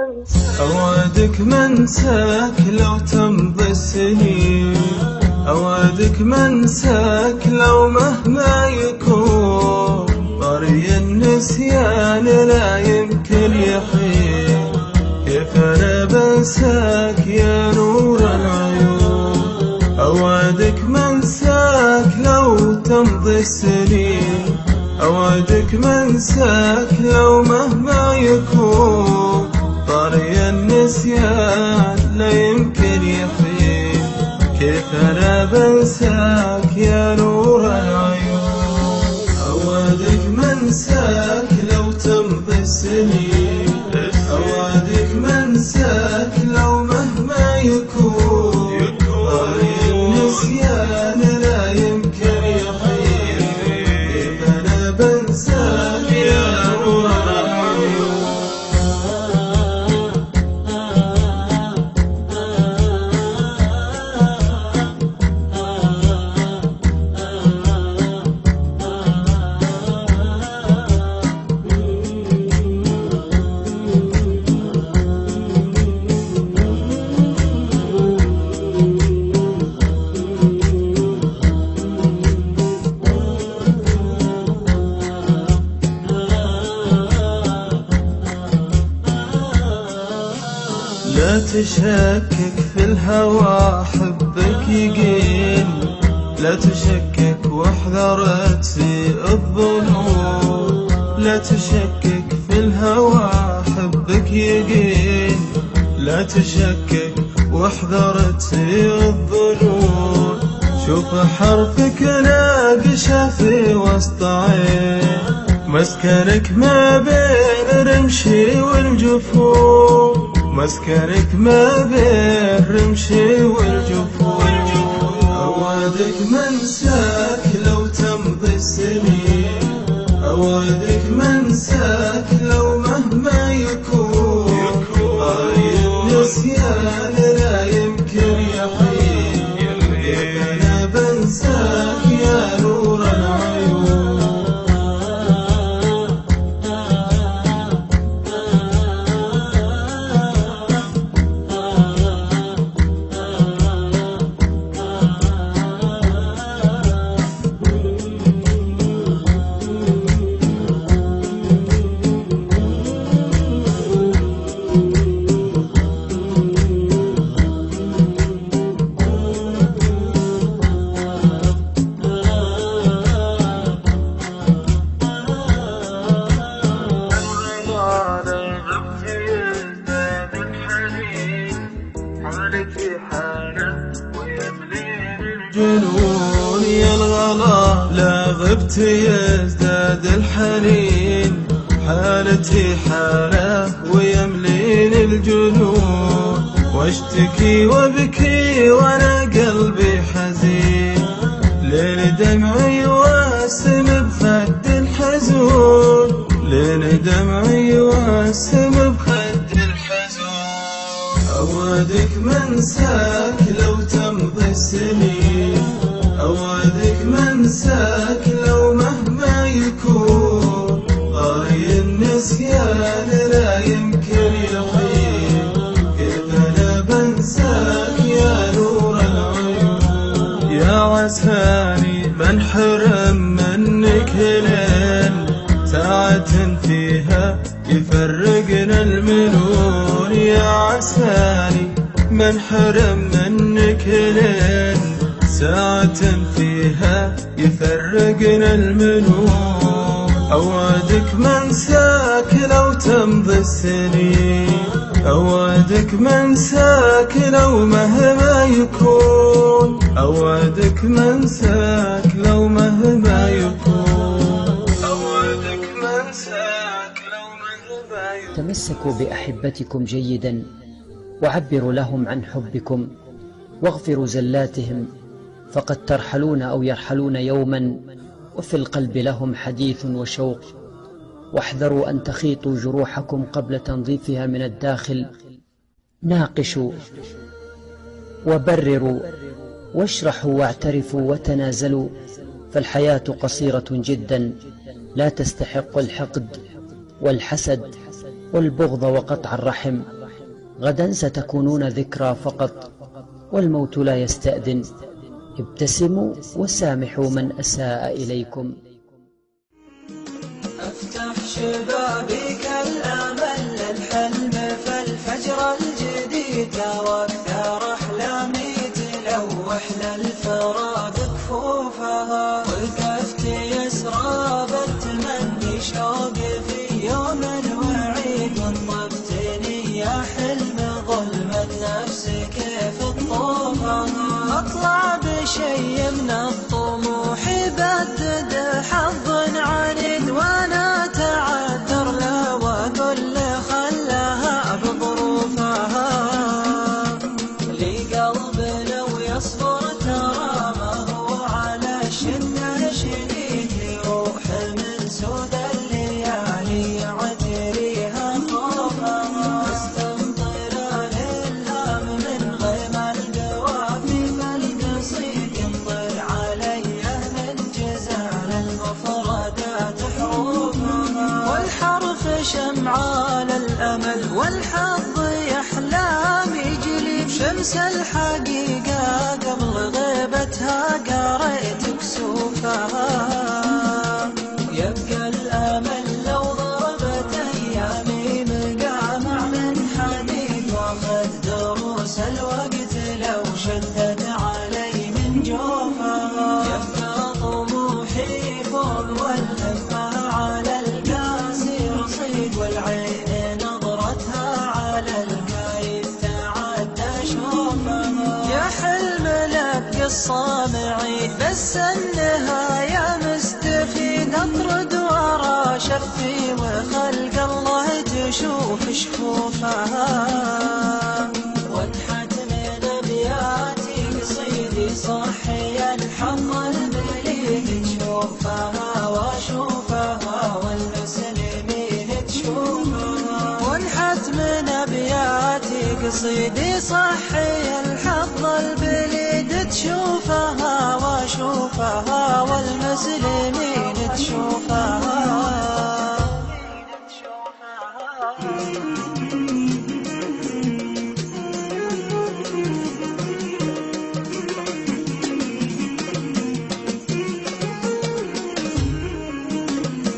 أوعدك منساك لو تمضي السنين، أوعدك منساك لو مهما يكون طري النسيان لا يمكن يحين. كيف أنا بنساك يا نور العيون؟ أوعدك منساك لو تمضي السنين، أوعدك منساك لو مهما يكون طري النسيان لا يمكن يحين. كيف أنا بنساك يا نور العيون؟ أوعدك منساك لو تمضي السنين، أوعدك منساك لو مهما يكون طري النسيان لا يمكن يحين. كيف أنا بنساك يا نور العيون؟ لا تشكك في الهوى حبك يقين، لا تشكك واحذر تسيء الظنون. لا تشكك في الهوى حبك يقين، لا تشكك واحذر تسيء الظنون. شوف حرفك ناقشة في وسط عين، مسكنك ما بين رمشي والجفون، مسكنك ما بين رمشي والجفون. أوعدك منساك لو تمضي السنين، أوعدك منساك لو مهما يكون طري النسيان لا يمكن يحين. كيف أنا بنساك يا نور العيون؟ جنون يا الغلا لا غبت يزداد الحنين، حالتي حالة ويملين الجنون. واشتكي وابكي وانا قلبي حزين، لين دمعي واسم بخد الحزون، لين دمعي واسم بخد الحزون. أوعدك منساك لو تمضي السنين، أوعدك منساك لو مهما يكون طري النسيان لا يمكن يحين. كيف أنا بنساك يا نور العيون؟ يا عساني منحرم منك لين ساعة فيها يفرقنا المنون. يا عساني منحرم منك لين ساعة فيها يفرقنا المنون. أوعدك منساك لو تمضي السنين، أوعدك منساك لو مهما يكون، أوعدك منساك لو مهما يكون، أوعدك منساك لو مهما يكون. تمسكوا بأحبتكم جيدا وعبروا لهم عن حبكم واغفروا زلاتهم، فقد ترحلون أو يرحلون يوما وفي القلب لهم حديث وشوق. واحذروا أن تخيطوا جروحكم قبل تنظيفها من الداخل. ناقشوا وبرروا واشرحوا واعترفوا وتنازلوا، فالحياة قصيرة جدا لا تستحق الحقد والحسد والبغض وقطع الرحم. غدا ستكونون ذكرى فقط، والموت لا يستأذن. ابتسموا وسامحوا من أساء إليكم. افتح شبابيك الامل للحلم فالفجر الجديد، واكثر احلامي تلوح للفراق كفوفها، وقفت يسرى بالتمني شوق في يوم وعيد، وانطبتني يا حلم ظلم النفس كيف تطوفها، اطلع بشي من الطموح بدد حظ عنيد، وانا اتعذر له واقول له خلاها بظروفها، لي قلب لو يصبر ترى ما هو على الشده شديد، يروح من سود الليالي يعتريها خوفها، استمطر الالهام من غيم القوافي بالقصيد، ينطر علي من جزال المفردات حروفها، والحرف شمعان الامل والحظ يحلام يجلي، شمس الحقيقه قبل غيبتها قريت كسوفها، يبقى الامل لو ضربت ايامي مقامع من حديد، واخذ دروس الوقت لو شدد علي من جوفها، يبقى طموحي فوق والهمة على القاسي رصيد، والعين نظرتها على القايد تعدى شوفها، يا حلم لك الصامعي بس النهاية مستفيد، اطرد ورا شفي وخلق الله تشوف شفوفها، وانحت من ابياتي قصيدي صحي الحظ البليد، تشوفها واشوفها والمسلمين تشوفها، وانحت من ابياتي قصيدي صحي الحظ البليد، تشوفها واشوفها والمسلمين تشوفها.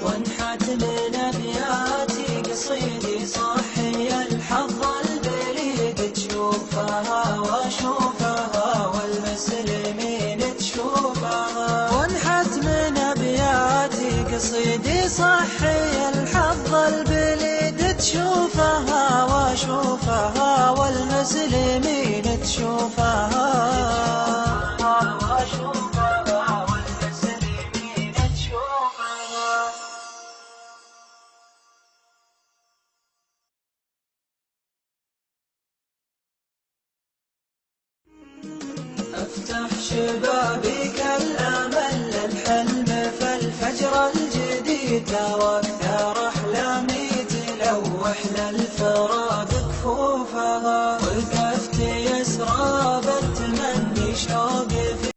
وانحت من ابياتي قصيدي صحي الحظ البليد، تشوفها واشوفها والمسلمين تشوفها، وانحت من ابياتي قصيدي صحي الحظ البليد، تشوفها واشوفها والمسلمين تشوفها. افتح شبابيك الامل للحلم فالفجر الجديد، واكثر احلامي تلوح للفراق كفوفها.